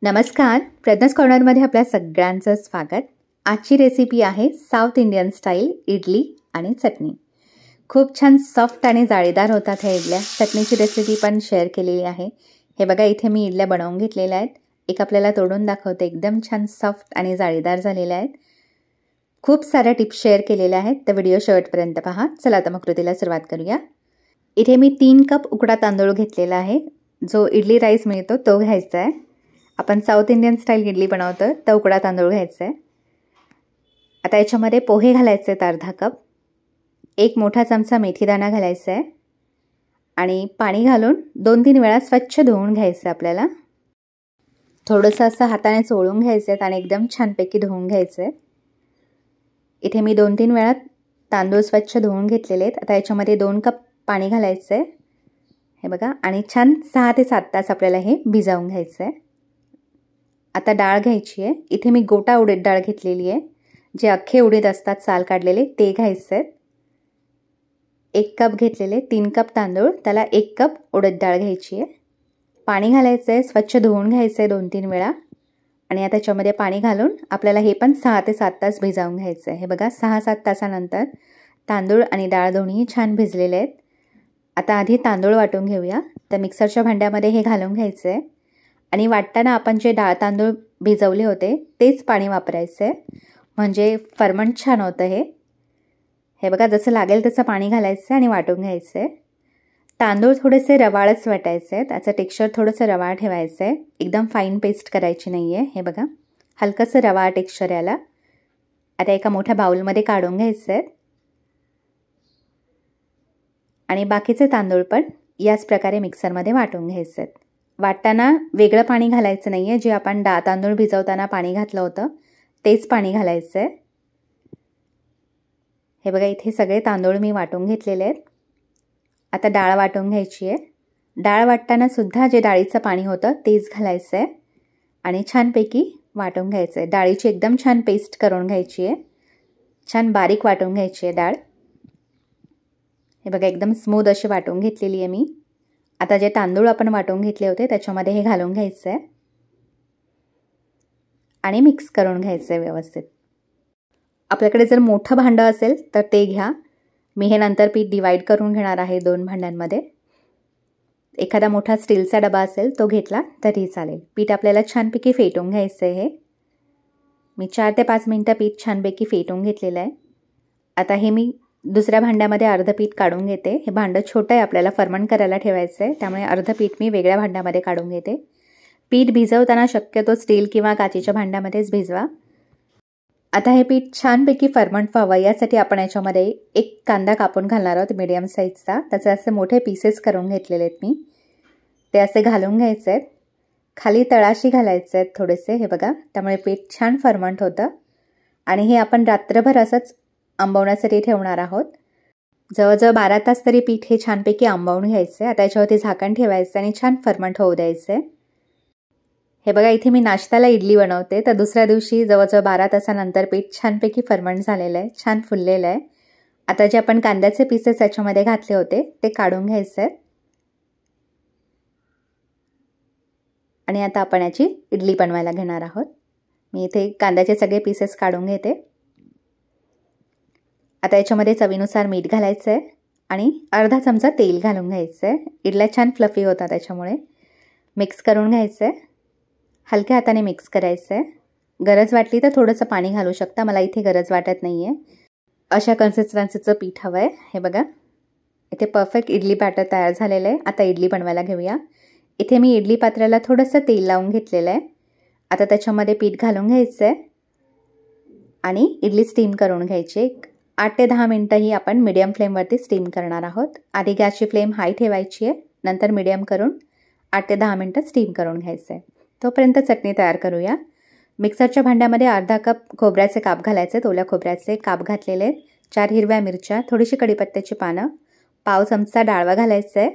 नमस्कार, प्रज्ञास कॉर्नरमध्ये आपल्या सगळ्यांचं स्वागत. आजची रेसिपी आहे साऊथ इंडियन स्टाईल इडली आणि चटणी. खूप छान सॉफ्ट आणि जाळीदार होतात ह्या इडल्या. चटणीची रेसिपी पण शेअर केलेली आहे. हे बघा, इथे मी इडल्या बनवून घेतलेल्या आहेत. एक आपल्याला तोडून दाखवते. एकदम छान सॉफ्ट आणि जाळीदार झालेल्या आहेत. खूप साऱ्या टिप्स शेअर केलेल्या आहेत, तर व्हिडिओ शेवटपर्यंत पहा. चला आता मग कृतीला सुरुवात करूया. इथे मी 3 कप उकडा तांदूळ घेतलेला आहे. जो इडली राईस मिळतो तो घ्यायचा आहे. आपण साऊथ इंडियन स्टाईल इडली बनवतो तर उकडा तांदूळ घ्यायचा आहे. आता याच्यामध्ये पोहे घालायचे आहेत अर्धा कप. 1 मोठा चमचा मेथीदाणा घालायचा आहे आणि पाणी घालून 2-3 वेळा स्वच्छ धुवून घ्यायचं आपल्याला. थोडंसं असं हाताने चोळून घ्यायचं आहे आणि एकदम छानपैकी धुवून घ्यायचं आहे. इथे मी 2-3 वेळा तांदूळ स्वच्छ धुवून घेतलेले आहेत. आता याच्यामध्ये 2 कप पाणी घालायचं आहे. हे बघा, आणि छान 6 ते 7 तास आपल्याला हे भिजावून घ्यायचं आहे. आता डाळ घ्यायची आहे. इथे मी गोटा उडीद डाळ घेतलेली आहे. जे अख्खे उडीद असतात साल काढलेले ते घ्यायचे आहेत. 1 कप घेतलेले. 3 कप तांदूळ, त्याला 1 कप उडीद डाळ घ्यायची आहे. पाणी घालायचं आहे, स्वच्छ धुवून घ्यायचं आहे 2-3 वेळा आणि आता त्याच्यामध्ये पाणी घालून आपल्याला हे पण 6 ते 7 तास भिजावून घ्यायचं आहे. हे बघा, 6-7 तासानंतर तांदूळ आणि डाळ दोन्ही छान भिजलेले आहेत. आता आधी तांदूळ वाटून घेऊया. तर मिक्सरच्या भांड्यामध्ये हे घालून घ्यायचं आहे आणि वाटताना आपण जे डाळ तांदूळ भिजवले होते तेच पाणी वापरायचं आहे, म्हणजे फर्मंट छान होतं हे. हे बघा, जसं लागेल तसं पाणी घालायचं आहे आणि वाटून घ्यायचं आहे. तांदूळ थोडेसे रवाळच वाटायचे आहेत. त्याचं टेक्स्चर थोडंसं रवाळ ठेवायचं आहे. एकदम फाईन पेस्ट करायची नाही आहे. हे बघा, हलकंसं रवाळ टेक्स्चर याला. आता एका मोठ्या बाउलमध्ये काढून घ्यायचं आहे आणि बाकीचे तांदूळ पण याच प्रकारे मिक्सरमध्ये वाटून घ्यायचे आहेत. वाटताना वेगळं पाणी घालायचं नाही आहे. जे आपण डाळ तांदूळ भिजवताना पाणी घातलं होतं तेच पाणी घालायचं आहे. हे बघा, इथे सगळे तांदूळ मी वाटून घेतलेले आहेत. आता डाळ वाटून घ्यायची आहे. डाळ वाटताना सुद्धा जे डाळीचं पाणी होतं तेच घालायचं आहे आणि छानपैकी वाटून घ्यायचं आहे. डाळीची एकदम छान पेस्ट करून घ्यायची आहे. छान बारीक वाटून घ्यायची आहे डाळ. हे बघा, एकदम स्मूथ अशी वाटून घेतलेली आहे मी. आता जे तांदूळ आपण वाटून घेतले होते त्याच्यामध्ये हे घालून घ्यायचं आहे आणि मिक्स करून घ्यायचं आहे व्यवस्थित. आपल्याकडे जर मोठं भांडं असेल तर ते घ्या. मी हे नंतर पीठ डिवाईड करून घेणार आहे 2 भांड्यांमध्ये. एखादा मोठा स्टीलचा डबा असेल तो घेतला तरी चालेल. पीठ आपल्याला छानपैकी फेटून घ्यायचं आहे. मी 4 ते 5 मिनटं पीठ छानपैकी फेटून घेतलेलं आहे. आता हे मी दुसऱ्या भांड्यामध्ये अर्धं पीठ काढून घेते. हे भांडं छोटं आहे, आपल्याला फर्मंट करायला ठेवायचं आहे, त्यामुळे अर्धं पीठ मी वेगळ्या भांड्यामध्ये काढून घेते. पीठ भिजवताना शक्यतो स्टील किंवा काचेच्या भांड्यामध्येच भिजवा. आता हे पीठ छानपैकी फर्मंट व्हावं यासाठी आपण याच्यामध्ये 1 कांदा कापून घालणार आहोत मीडियम साईजचा. त्याचे असे मोठे पीसेस करून घेतलेले आहेत मी. ते असे घालून घ्यायचे आहेत. खाली तळाशी घालायचे आहेत थोडेसे. हे बघा, त्यामुळे पीठ छान फर्मंट होतं आणि हे आपण रात्रभर असंच आंबवण्यासाठी ठेवणार आहोत. जवळजवळ 12 तास तरी पीठ हे छानपैकी आंबवून घ्यायचं आहे. आता याच्यावरती झाकण ठेवायचं आणि छान फर्मंट होऊ द्यायचं आहे. हे बघा, इथे मी नाश्त्याला इडली बनवते तर दुसऱ्या दिवशी जवळजवळ 12 तासानंतर पीठ छानपैकी फर्मंट झालेलं आहे, छान फुललेलं आहे. आता जे आपण कांद्याचे पीसेस याच्यामध्ये घातले होते ते काढून घ्यायचे आहेत आणि आता आपण याची इडली बनवायला घेणार आहोत. मी इथे कांद्याचे सगळे पीसेस काढून घेते. आता याच्यामध्ये चवीनुसार मीठ घालायचं आहे आणि अर्धा चमचा तेल घालून घ्यायचं आहे. इडल्या छान फ्लफी होतात त्याच्यामुळे. मिक्स करून घ्यायचं आहे. हलक्या हाताने मिक्स करायचं आहे. गरज वाटली तर थोडंसं पाणी घालू शकता. मला इथे गरज वाटत नाही आहे. अशा कन्सिस्टन्सीचं पीठ हवं आहे. हे बघा, इथे परफेक्ट इडली बॅटर तयार झालेलं आहे. आता इडली बनवायला घेऊया. इथे मी इडली पात्राला थोडंसं तेल लावून घेतलेलं आहे. आता त्याच्यामध्ये पीठ घालून घ्यायचं आहे आणि इडली स्टीम करून घ्यायची. 8 ते 10 मिनटं ही आपण मीडियम फ्लेमवरती स्टीम करणार आहोत. आधी गॅसची फ्लेम हाय ठेवायची आहे, नंतर मीडियम करून 8 ते 10 मिनटं स्टीम करून घ्यायचं आहे. तोपर्यंत चटणी तयार करूया. मिक्सरच्या भांड्यामध्ये अर्धा कप खोबऱ्याचे काप घालायचे. ओल्या खोबऱ्याचे काप घातलेले आहेत. 4 हिरव्या मिरच्या, थोडीशी कढीपत्त्याची पानं, पाव चमचा डाळवा घालायचं आहे.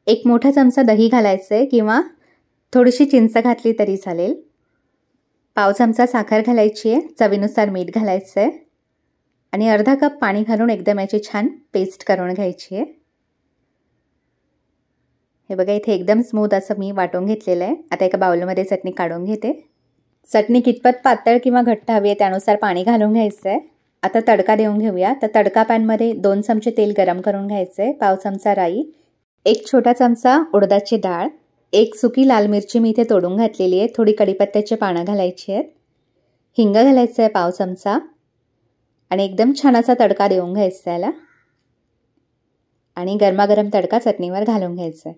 1 मोठा चमचा दही घालायचं आहे किंवा थोडीशी चिंच घातली तरी चालेल. पाव चमचा साखर घालायची आहे. चवीनुसार मीठ घालायचं आहे आणि अर्धा कप पाणी घालून एकदम याची छान पेस्ट करून घ्यायची आहे. हे बघा इथे एकदम स्मूथ असं मी वाटून घेतलेलं आहे. आता एका बाउलमध्ये चटणी काढून घेते. चटणी कितपत पातळ किंवा घट्ट हवी आहे त्यानुसार पाणी घालून घ्यायचं आहे. आता तडका देऊन घेऊया. तर तडका पॅनमध्ये 2 चमचे तेल गरम करून घ्यायचं आहे. पाव चमचा राई, 1 छोटा चमचा उडदाची डाळ, 1 सुकी लाल मिरची मी इथे तोडून घातलेली आहे. थोडी कढीपत्त्याची पानं घालायची आहेत. हिंग घालायचं आहे पाव चमचा आणि एकदम छान असा तडका देऊन घ्यायचा याला आणि गरमागरम तडका चटणीवर घालून घ्यायचा आहे.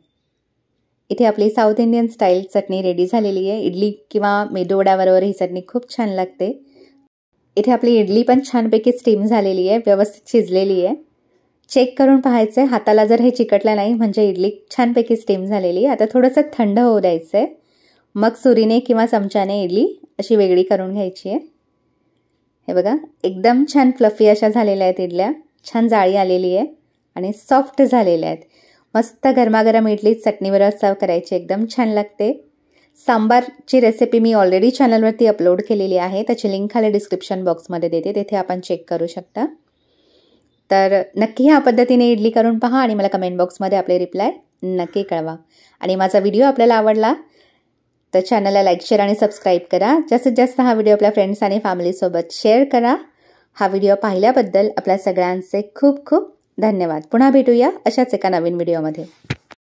इथे आपली साऊथ इंडियन स्टाईल चटणी रेडी झालेली आहे. इडली किंवा मेदूवड्याबरोबर ही चटणी खूप छान लागते. इथे आपली इडली पण छानपैकी स्टीम झालेली आहे, व्यवस्थित शिजलेली आहे. चेक करून पाहायचं आहे. हाताला जर हे चिकटलं नाही म्हणजे इडली छानपैकी स्टीम झालेली आहे. आता थोडंसं थंड होऊ द्यायचं आहे. मग सुरीने किंवा चमच्याने इडली अशी वेगळी करून घ्यायची आहे. हे बघा एकदम छान फ्लफी अशा झालेल्या आहेत इडल्या. छान जाळी आलेली आहे आणि सॉफ्ट झालेल्या आहेत. मस्त गरमागरम इडली चटणीबरोबर सर्व करायची, एकदम छान लागते. सांबारची रेसिपी मी ऑलरेडी चॅनलवरती अपलोड केलेली आहे. त्याची लिंक खाली डिस्क्रिप्शन बॉक्समध्ये देते, तेथे आपण चेक करू शकता. तर नक्की ह्या पद्धतीने इडली करून पहा आणि मला कमेंट बॉक्समध्ये आपले रिप्लाय नक्की कळवा. आणि माझा व्हिडिओ आपल्याला आवडला तर चॅनलला लाईक, शेअर आणि सबस्क्राईब करा. जास्तीत जास्त हा व्हिडिओ आपल्या फ्रेंड्स आणि फॅमिलीसोबत शेअर करा. हा व्हिडिओ पाहिल्याबद्दल आपल्या सगळ्यांचे खूप खूप धन्यवाद. पुन्हा भेटूया अशाच एका नवीन व्हिडिओमध्ये.